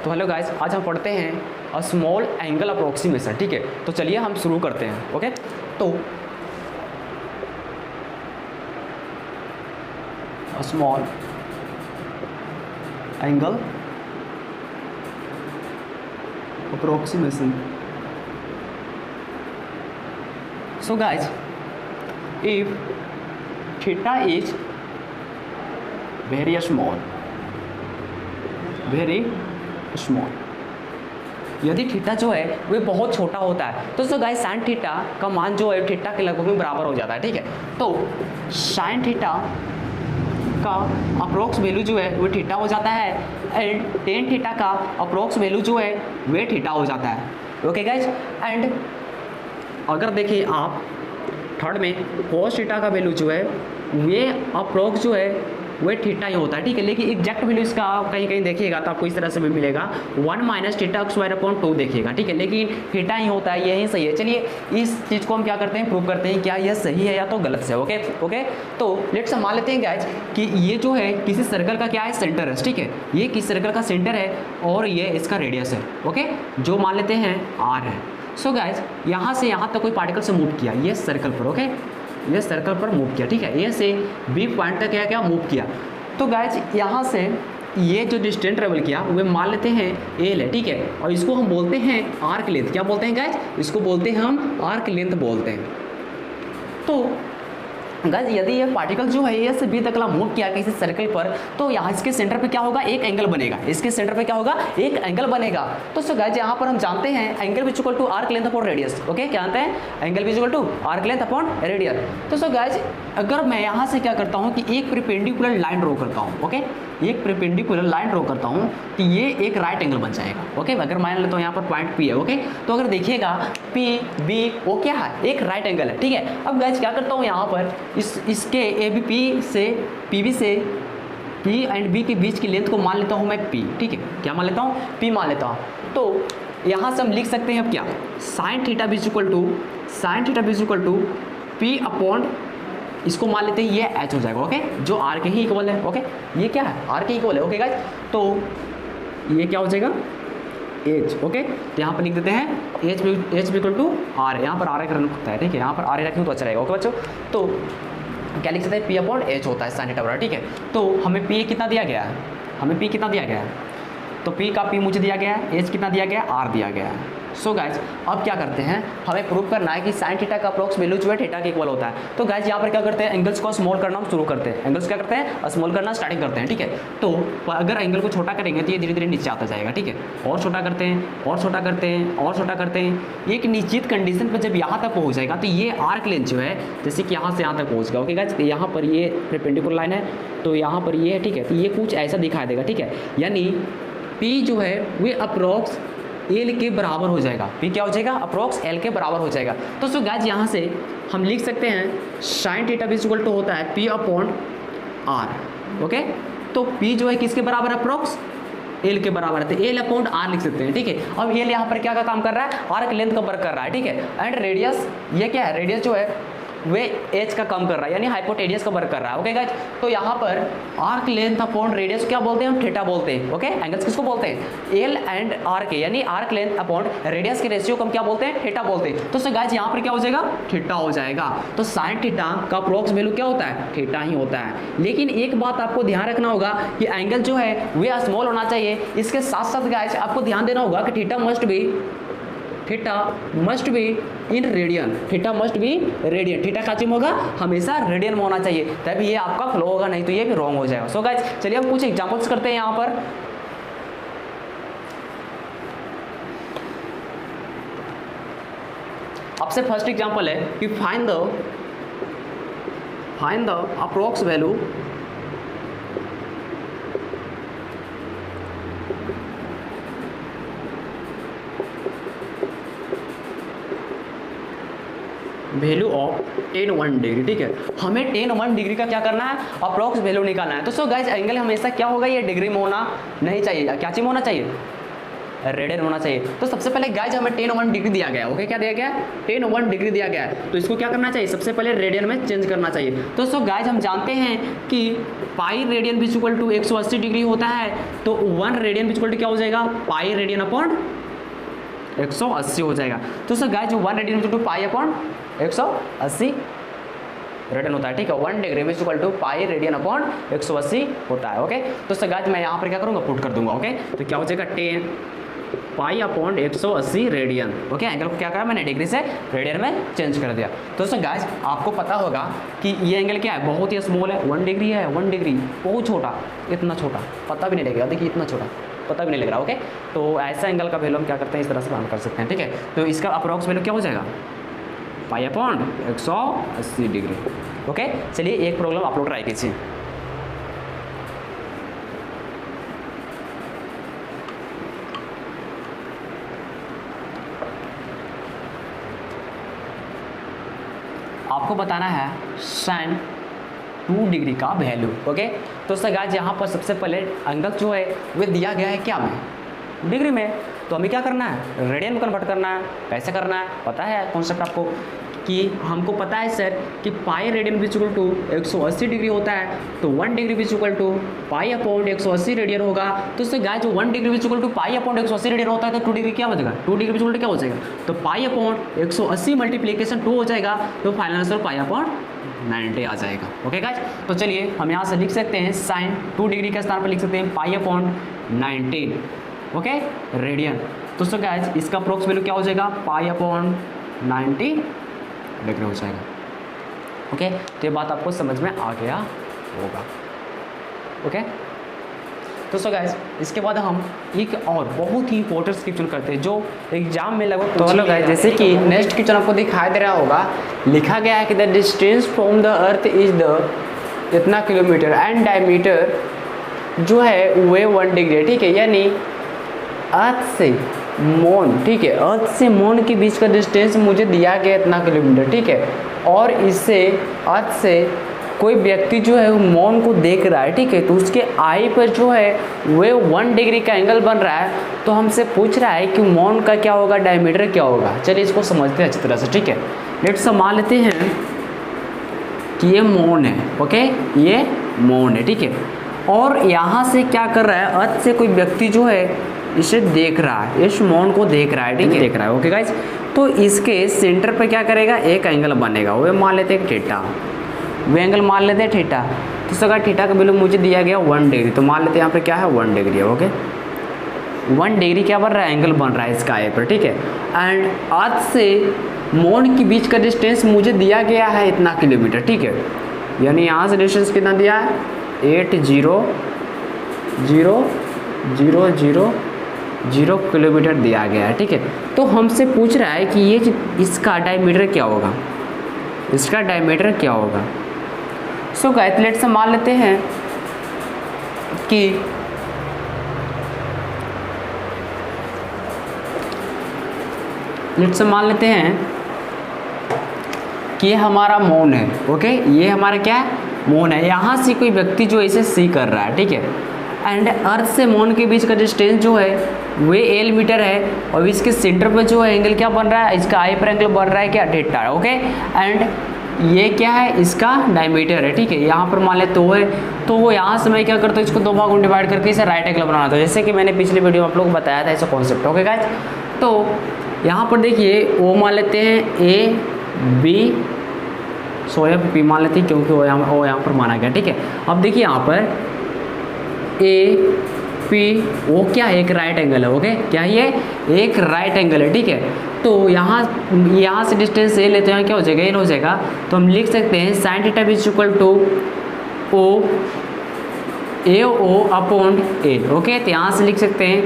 तो hello guys, आज हम पढ़ते हैं अ स्मॉल एंगल अप्रोक्सीमेशन। ठीक है, तो चलिए हम शुरू करते हैं। ओके, तो a small angle approximation. So guys, if theta is very small, यदि थीटा जो है वो बहुत छोटा होता है तो सो गाइस साइन थीटा का मान जो है थीटा के लगभग में बराबर हो जाता है। ठीक है, तो साइन थीटा का अप्रोक्स वैल्यू जो है वो थीटा हो जाता है एंड टेन थीटा का अप्रोक्स वैल्यू जो है वे थीटा हो जाता है। ओके गाइस, एंड अगर देखिए आप थर्ड में कोस थीटा का वैल्यू जो है वे अप्रोक्स जो है वह थीटा ही होता है। ठीक है, लेकिन एग्जैक्ट वैल्यू इसका आप कहीं कहीं देखिएगा तो आपको इस तरह से भी मिलेगा 1 माइनस थीटा स्क्वायर अपॉन 2 देखिएगा। ठीक है, लेकिन थीटा ही होता है, यही सही है। चलिए इस चीज़ को हम क्या करते हैं, प्रूव करते हैं क्या यह सही है या तो गलत है। ओके, तो लेट्स मान लेते हैं गाइस कि ये जो है किसी सर्कल का क्या है, सेंटर है। ठीक है, ये किसी सर्कल का सेंटर है और ये इसका रेडियस है। ओके, जो मान लेते हैं r है। सो गाइस, यहाँ से यहाँ तक कोई पार्टिकल से मूव किया ये सर्कल पर। ओके, ये सर्कल पर मूव किया। ठीक है, ए से बी पॉइंट तक क्या मूव किया। तो गाइज यहाँ से ये जो डिस्टेंस ट्रेवल किया वे मान लेते हैं एल है। ठीक है, और इसको हम बोलते हैं आर्क लेंथ। क्या बोलते हैं गाइज, इसको बोलते हैं हम आर्क लेंथ बोलते हैं। तो गाइज यदि ये पार्टिकल जो है ए से बी तक मूव किया किसी सर्कल पर तो यहाँ इसके सेंटर पे क्या होगा, एक एंगल बनेगा। इसके सेंटर पे क्या होगा, एक एंगल बनेगा। तो सो गाइज यहाँ पर हम जानते हैं angle equal to arc length upon radius. Okay, क्या जानते हैं, angle equal to arc length upon radius. तो सो गाइज अगर मैं यहाँ से क्या करता हूँ कि एक परपेंडिकुलर लाइन ड्रॉ करता हूँ। ओके, एक परपेंडिकुलर लाइन ड्रॉ करता हूँ कि ये एक राइट एंगल बन जाएगा। ओके, अगर मान लेता हूँ यहाँ पर पॉइंट पी है। ओके, तो अगर देखिएगा पी बी वो क्या है, एक राइट एंगल है। ठीक है, अब गाइज क्या करता हूँ यहाँ पर इसके ए बी पी से पी बी से पी एंड बी के बीच की लेंथ को मान लेता हूँ मैं पी। ठीक है, क्या मान लेता हूँ, पी मान लेता हूँ। तो यहाँ से हम लिख सकते हैं अब क्या, साइन थीटा बीज इक्वल टू पी अपॉन इसको मान लेते हैं ये एच हो जाएगा। ओके, जो आर के ही इक्वल है। ओके, ये क्या है, आर के इक्वल है। ओके गाइस, तो ये क्या हो जाएगा, एच। ओके, तो यहाँ पर लिख देते हैं एच इक्वल टू आर। यहाँ पर आर रखना है। ठीक है, यहाँ पर आर रखें तो अच्छा रहेगा। ओके बच्चों, तो क्या लिख सकते हैं, पी अपॉन एच होता है साइन थीटा बराबर। ठीक है, तो हमें पी कितना दिया गया है, तो पी का पी मुझे दिया गया है, एच कितना दिया गया है, आर दिया गया है। सो गाइज अब क्या करते हैं, हमें प्रूव करना है कि साइन थीटा का अप्रोक्स वैल्यू जो है थीटा के इक्वल होता है। तो गाइज यहाँ पर क्या करते हैं, एंगल्स को स्मॉल करना हम शुरू करते हैं। एंगल्स क्या करते हैं, स्मॉल करना स्टार्टिंग करते हैं। ठीक है, तो अगर एंगल को छोटा करेंगे तो ये धीरे धीरे नीचे आता जाएगा। ठीक है, और छोटा करते हैं और छोटा करते हैं और छोटा करते हैं। एक निश्चित कंडीशन पर जब यहाँ तक पहुँच जाएगा तो ये आर्क लेंथ जो है जैसे कि यहाँ से यहाँ तक पहुँच गया। ओके गाइज, यहाँ पर ये परपेंडिकुलर लाइन है तो यहाँ पर ये है। ठीक है, तो ये कुछ ऐसा दिखाई देगा। ठीक है, यानी पी जो है वे अप्रोक्स एल के बराबर हो जाएगा। पी क्या हो जाएगा, अप्रोक्स एल के बराबर हो जाएगा। तो सो गाइज यहाँ से हम लिख सकते हैं साइन थीटा इक्वल टू होता है पी अपॉन आर। ओके, तो पी जो है किसके बराबर है, अप्रोक्स एल के बराबर है, तो एल अपॉन आर लिख सकते हैं। ठीक है, अब एल यहाँ पर क्या का काम कर रहा है, आर्क लेंथ का वर्क कर रहा है। ठीक है, एंड रेडियस ये क्या है, रेडियस जो है वे एच का कम कर रहा है यानी हाइपोटेनियस का वर्क कर रहा है। ओके गाइज, तो यहाँ पर आर्क लेंथ अपॉन रेडियस क्या बोलते हैं, हम थीटा बोलते हैं। ओके, एंगल्स किसको बोलते हैं, एल एंड आर के, यानी आर्क लेंथ अपॉन रेडियस के रेशियो को हम क्या बोलते हैं, थीटा बोलते हैं। तो गाइज यहाँ पर क्या हो जाएगा, थीटा हो जाएगा। तो साइन थीटा का अप्रोक्स वैल्यू क्या होता है, थीटा ही होता है। लेकिन एक बात आपको ध्यान रखना होगा कि एंगल जो है वे स्मॉल होना चाहिए। इसके साथ साथ गाइज आपको ध्यान देना होगा कि theta must be in radian. Theta must be radian. Theta का चिन्ह होगा हमेशा रेडियन में होना चाहिए, तभी ये आपका फ्लो होगा, नहीं तो ये भी रॉन्ग हो जाएगा। सो गाइज चलिए हम कुछ एग्जांपल्स करते हैं यहाँ पर। आपसे फर्स्ट एग्जांपल है कि find the approx value value of tan 1 degree. ठीक है, हमें tan 1 डिग्री का क्या करना है, अप्रोक्स वैल्यू निकालना है। तो सो गाइज एंगल हमेशा क्या होगा, ये डिग्री में होना नहीं चाहिए। क्या चीज में होना चाहिए, रेडियन होना चाहिए। तो सबसे पहले गाइज हमें tan 1 डिग्री दिया गया है, ओके क्या दिया गया है, tan 1 डिग्री दिया गया है, तो इसको क्या करना चाहिए, सबसे पहले रेडियन में चेंज करना चाहिए। तो दोस्तों गाइज हम जानते हैं कि पाई रेडियन भी इक्वल टू 180 डिग्री होता है, तो 1 रेडियन भी इक्वल टू क्या हो जाएगा, पाई रेडियन अपॉन 180 हो जाएगा। तो sir guys 1 radian equal to pi upon 180 radian होता है, ठीक है, 1 degree which equal to pi radian upon 180 होता है, ओके। तो सर गाइज मैं यहाँ पर क्या करूँगा, पुट कर दूंगा, ओके। तो क्या हो जाएगा 10 पाई अपॉन 180 रेडियन, ओके। एंगल को क्या करा मैंने, डिग्री से रेडियन में चेंज कर दिया। तो सर गाइज आपको पता होगा कि ये एंगल क्या है, बहुत ही स्मॉल है, 1 डिग्री है, 1 डिग्री बहुत छोटा, इतना छोटा पता भी नहीं लगेगा, देखिए इतना छोटा पता भी नहीं लग रहा, ओके। तो ऐसा एंगल का वैल्यू हम क्या करते हैं, इस तरह से काम कर सकते हैं, ठीक है। तो इसका अप्रॉक्स वैल्यू क्या हो जाएगा, पाई अपॉन 180 डिग्री, ओके। चलिए एक प्रॉब्लम आप लोग ट्राई कीजिए। आपको बताना है sin 2 डिग्री का वैल्यू, ओके। तो सर गाइस यहाँ पर सबसे पहले एंगल जो है वो दिया गया है क्या में, डिग्री में, तो हमें क्या करना है, रेडियन में कन्वर्ट करना है। कैसे करना है पता है कॉन्सेप्ट आपको, कि हमको पता है सर कि पाई रेडियन भी इक्वल टू 180 डिग्री होता है, तो 1 डिग्री भी equal to pi upon 180 radian होगा। तो इससे गाइस जो 1 डिग्री भी equal to pi upon 180 radian होता है, तो 2 डिग्री क्या हो जाएगा, 2 डिग्री भी इक्वल टू क्या हो जाएगा, तो पाई अपॉन 180 मल्टीप्लीकेशन 2 हो जाएगा, तो फाइनल आंसर पाई अपॉन 90 आ जाएगा, ओके गाइस। तो चलिए हम यहाँ से लिख सकते हैं साइन 2 डिग्री के स्थान पर लिख सकते हैं पाई अपॉन 90, ओके, रेडियन। तो सर गाइस इसका अप्रोक्स वैल्यू क्या हो जाएगा, पाई अपॉन 90 डिग्री हो जाएगा, ओके। तो ये बात आपको समझ में आ गया होगा, ओके। तो सो गाइस इसके बाद हम एक और बहुत ही इंपॉर्टेंट क्वेश्चन करते हैं जो एग्जाम में लगभग, तो हेलो गाइस जैसे कि नेक्स्ट क्वेश्चन आपको दिखाई दे रहा होगा, लिखा गया है कि the distance from the earth is the इतना किलोमीटर एंड डायमीटर जो है वे 1 डिग्री, ठीक है, यानी अर्थ से मून, ठीक है, अर्थ से मून के बीच का डिस्टेंस मुझे दिया गया इतना किलोमीटर, ठीक है, और इससे अर्थ से कोई व्यक्ति जो है मून को देख रहा है, ठीक है, तो उसके आई पर जो है वे 1 डिग्री का एंगल बन रहा है। तो हमसे पूछ रहा है कि मून का क्या होगा, डायमीटर क्या होगा। चलिए इसको समझते हैं अच्छी तरह से, ठीक है। लेट्स मान लेते हैं कि ये मून है, ओके, ये मून है, ठीक है, और यहाँ से क्या कर रहा है, अर्थ से कोई व्यक्ति जो है इसे देख रहा है, इस मून को देख रहा है, ठीक है, देख रहा है, ओके गाइस। तो इसके सेंटर पे क्या करेगा, एक एंगल बनेगा, वो मान लेते हैं थीटा, वो एंगल मान लेते हैं थीटा। तो सगा थीटा का वैल्यू मुझे दिया गया 1 डिग्री, तो मान लेते हैं यहाँ पे क्या है 1 डिग्री है, ओके। 1 डिग्री क्या बन रहा है, एंगल बन रहा है इसका आई पर, ठीक है। एंड अर्थ से मून के बीच का डिस्टेंस मुझे दिया गया है इतना किलोमीटर, ठीक है, यानी यहाँ से डिस्टेंस कितना दिया है 80,000 किलोमीटर दिया गया है, ठीक है। तो हमसे पूछ रहा है कि ये इसका डायमीटर क्या होगा, इसका डायमीटर क्या होगा। सो गाइस लेट्स मान लेते हैं कि कि ये हमारा मून है, ओके, ये हमारा क्या है, मून है। यहाँ से कोई व्यक्ति जो इसे सी कर रहा है, ठीक है, एंड अर्थ से मून के बीच का डिस्टेंस जो है वे L मीटर है, और इसके सेंटर पर जो है एंगल क्या बन रहा है, इसका आई पर एंगल बन रहा है क्या, थीटा, ओके। एंड ये क्या है, इसका डायमीटर है, ठीक है, यहाँ पर मान ले तो है, तो वो यहाँ से मैं क्या करता हूँ, इसको 2 भागों में डिवाइड करके इसे राइट एंगल बनाना था, जैसे कि मैंने पिछले वीडियो में आप लोग को बताया था ऐसा कॉन्सेप्ट, ओके गाइस। तो यहाँ पर देखिए वो मान लेते हैं A B, सो यहाँ P मान लेते हैं क्योंकि वो यहाँ पर माना गया, ठीक है। अब देखिए यहाँ पर A P वो क्या है, एक राइट एंगल है, ओके, क्या ये एक राइट एंगल है, ठीक है। तो यहाँ से डिस्टेंस ए लेते हैं, क्या हो जाएगा, एल हो जाएगा। तो हम लिख सकते हैं sine theta is equal to O A O upon L, okay. तो यहाँ से लिख सकते हैं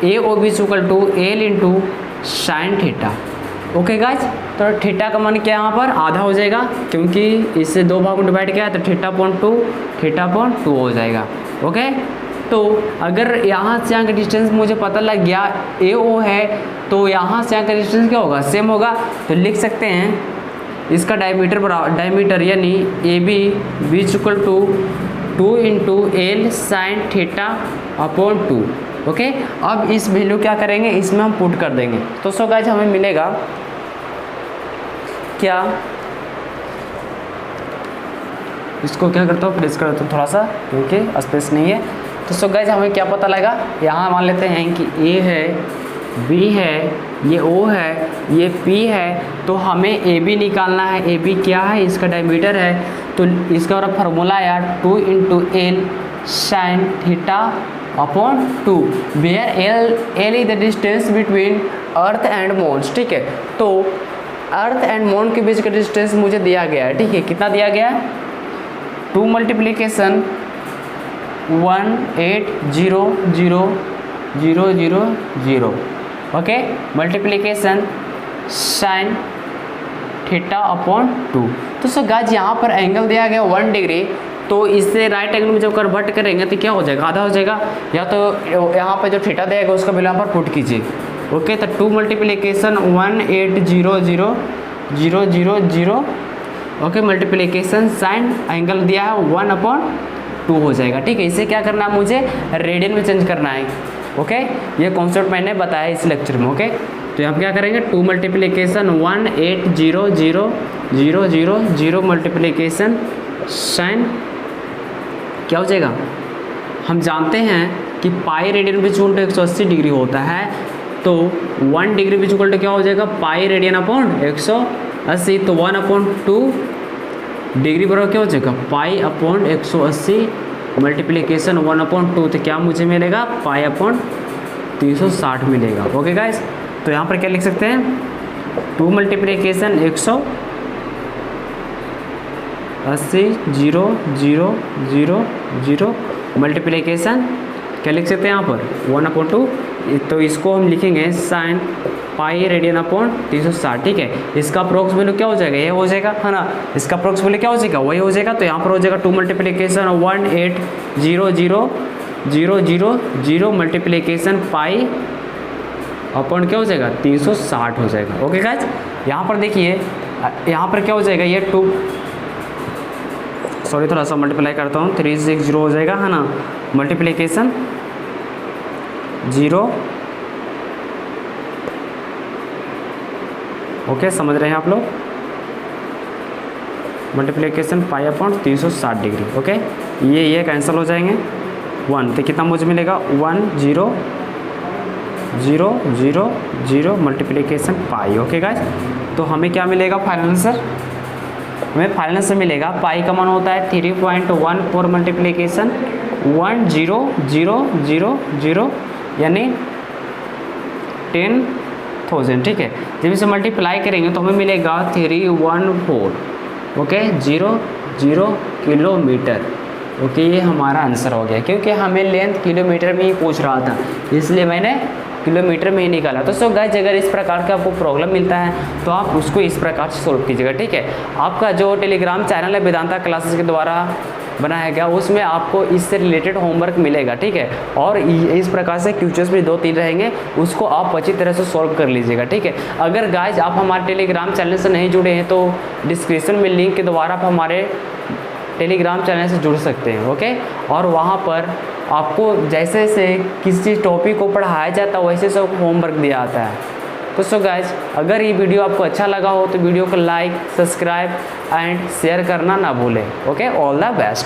A O B is equal to L into sine theta, okay guys. तो थीटा का मान क्या यहाँ पर आधा हो जाएगा, क्योंकि इससे 2 भागों में डिवाइड किया है, तो थीटा अपॉन 2 हो जाएगा, ओके। तो अगर यहाँ से यहाँ का डिस्टेंस मुझे पता लग गया ए ओ है, तो यहाँ से यहाँ का डिस्टेंस क्या होगा, सेम होगा। तो लिख सकते हैं इसका डायमीटर यानी A B is equal to 2 into L sine theta upon 2, okay, अब इस वैल्यू क्या करेंगे, इसमें हम पुट कर देंगे। तो सो गाइज हमें मिलेगा क्या, इसको क्या करता हूँ, प्रेस करता हूँ थोड़ा सा क्योंकि स्पेस नहीं है। तो सो गाइज हमें क्या पता लगा, यहाँ मान लेते हैं कि ए है, बी है, ये ओ है, ये पी है, तो हमें ए बी निकालना है। ए बी क्या है, इसका डायमीटर है, तो इसका और फार्मूला यार 2 × L sin theta upon 2, where L is the distance between earth and moon. ठीक है, तो अर्थ एंड मून के बीच का डिस्टेंस मुझे दिया गया है। ठीक है, कितना दिया गया है, 2 multiplication 1800000, okay, multiplication sign theta upon 2। तो सो गाइस यहाँ पर एंगल दिया गया 1 डिग्री, तो इससे राइट एंगल में जब कन्वर्ट करेंगे तो क्या हो जाएगा, आधा हो जाएगा। या तो यहाँ पर जो थीटा देगा उसका वैल्यू यहाँ पर पुट कीजिए। ओके, तो 2 multiplication 1800000, okay, multiplication sign angle दिया है 1/2 हो जाएगा। ठीक है, इसे क्या करना है, मुझे रेडियन में चेंज करना है। ओके, ये कॉन्सेप्ट मैंने बताया इस लेक्चर में। ओके, तो यहाँ क्या करेंगे, 2 मल्टीप्लीकेशन 1800000 मल्टीप्लीकेशन साइन क्या हो जाएगा, हम जानते हैं कि pi radian which equal to 180 degree होता है, तो 1 डिग्री विच इक्वल टू क्या हो जाएगा, पाई रेडियन अपॉन 180, तो 1/2 डिग्री बराबर क्या हो जाएगा, पाई अपॉन 180 मल्टीप्लीकेशन 1/2, तो क्या मुझे मिलेगा, पाई अपॉन 360 मिलेगा। ओके गाइस, तो यहाँ पर क्या लिख सकते हैं, 2 मल्टीप्लीकेशन 180 000 मल्टीप्लीकेशन क्या लिख सकते हैं यहाँ पर 1/2, तो इसको हम लिखेंगे साइन पाई रेडियन अपॉन 360। ठीक है, इसका अप्रोक्स वैल्यू क्या हो जाएगा, ये हो जाएगा, है ना, इसका अप्रोक्स वैल्यू क्या हो जाएगा, वही हो जाएगा। तो यहाँ पर हो जाएगा 2 मल्टीप्लीकेशन 1800000 मल्टीप्लीकेशन पाई अपॉन क्या हो जाएगा, 360 हो जाएगा। ओके गाइस, यहाँ पर देखिए, यहाँ पर क्या हो जाएगा, ये 2 सॉरी थोड़ा सा मल्टीप्लाई करता हूँ, 360 हो जाएगा, है ना, मल्टीप्लीकेशन 0, ओके, समझ रहे हैं आप लोग, multiplication pi upon 360 degree. Okay, ये कैंसिल हो जाएंगे, 1, तो कितना मुझे मिलेगा, 10000 मल्टीप्लीकेशन पाई। ओके गाइस, तो हमें क्या मिलेगा फाइनल आंसर, हमें फाइनल आंसर मिलेगा, पाई का मान होता है 3.14 मल्टीप्लीकेशन 10000 यानी 10,000। ठीक है, जब इसे मल्टीप्लाई करेंगे तो हमें मिलेगा 314, ओके, 00 किलोमीटर। ओके, ये हमारा आंसर हो गया, क्योंकि हमें लेंथ किलोमीटर में ही पूछ रहा था, इसलिए मैंने किलोमीटर में ही निकाला। तो सो गाइस, अगर इस प्रकार का आपको प्रॉब्लम मिलता है तो आप उसको इस प्रकार से सोल्व कीजिएगा। ठीक है, आपका जो टेलीग्राम चैनल है वेदांता क्लासेस के द्वारा बनाया गया, उसमें आपको इससे रिलेटेड होमवर्क मिलेगा। ठीक है, और इस प्रकार से क्वेश्चंस भी 2-3 रहेंगे, उसको आप अच्छी तरह से सॉल्व कर लीजिएगा। ठीक है, अगर गाइज आप हमारे टेलीग्राम चैनल से नहीं जुड़े हैं तो डिस्क्रिप्शन में लिंक के द्वारा आप हमारे टेलीग्राम चैनल से जुड़ सकते हैं। ओके, और वहाँ पर आपको जैसे से किसी टॉपिक को पढ़ाया जाता है वैसे सब होमवर्क दिया आता है। तो सो गाइज, अगर ये वीडियो आपको अच्छा लगा हो तो वीडियो को लाइक, सब्सक्राइब एंड शेयर करना ना भूलें। Okay, all the best.